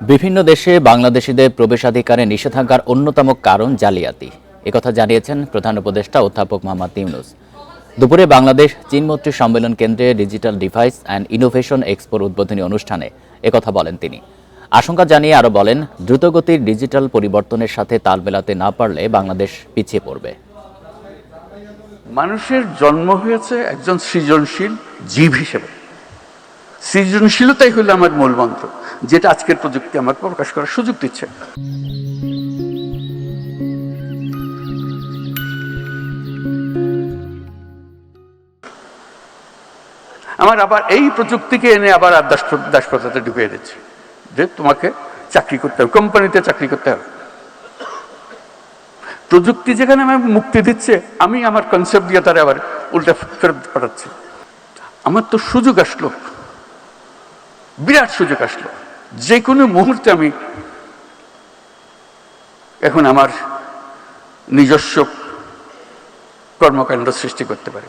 বিভিন্ন দেশে বাংলাদেশিদের প্রবেশাধিকারে নিষেধাজ্ঞার অন্যতম কারণ জালিয়াতি। একথা জানিয়েছেন প্রধান উপদেষ্টা অধ্যাপক মোহাম্মদ ইউনূস। দুপুরে বাংলাদেশ চীনমৈত্রী সম্মেলন কেন্দ্রে ডিজিটাল ডিভাইস অ্যান্ড ইনোভেশন এক্সপোর উদ্বোধনী অনুষ্ঠানে একথা বলেন তিনি। আশঙ্কা জানিয়ে আরও বলেন, দ্রুতগতির ডিজিটাল পরিবর্তনের সাথে তাল মেলাতে না পারলে বাংলাদেশ পিছিয়ে পড়বে। মানুষের জন্ম হয়েছে একজন সৃজনশীল জীব হিসেবে। সৃজনশীলতাই হলো আমার মূল মন্ত্র, যেটা আজকের প্রযুক্তি আমার প্রকাশ করার সুযোগ দিচ্ছে। আমার আবার এই প্রযুক্তিকে এনে আবার দাসপ্রথাতে ঢুকিয়ে দিচ্ছে, যে তোমাকে চাকরি করতে হবে, কোম্পানিতে চাকরি করতে হবে। প্রযুক্তি যেখানে আমাকে মুক্তি দিচ্ছে, আমি আমার কনসেপ্ট দিয়ে তারা আবার উল্টা ফেরত পাঠাচ্ছি। আমার তো সুযোগ আসলো, বিরাট সুযোগ আসলো, যে কোনো মুহূর্তে আমি এখন আমার নিজস্ব কর্মকাণ্ড সৃষ্টি করতে পারি।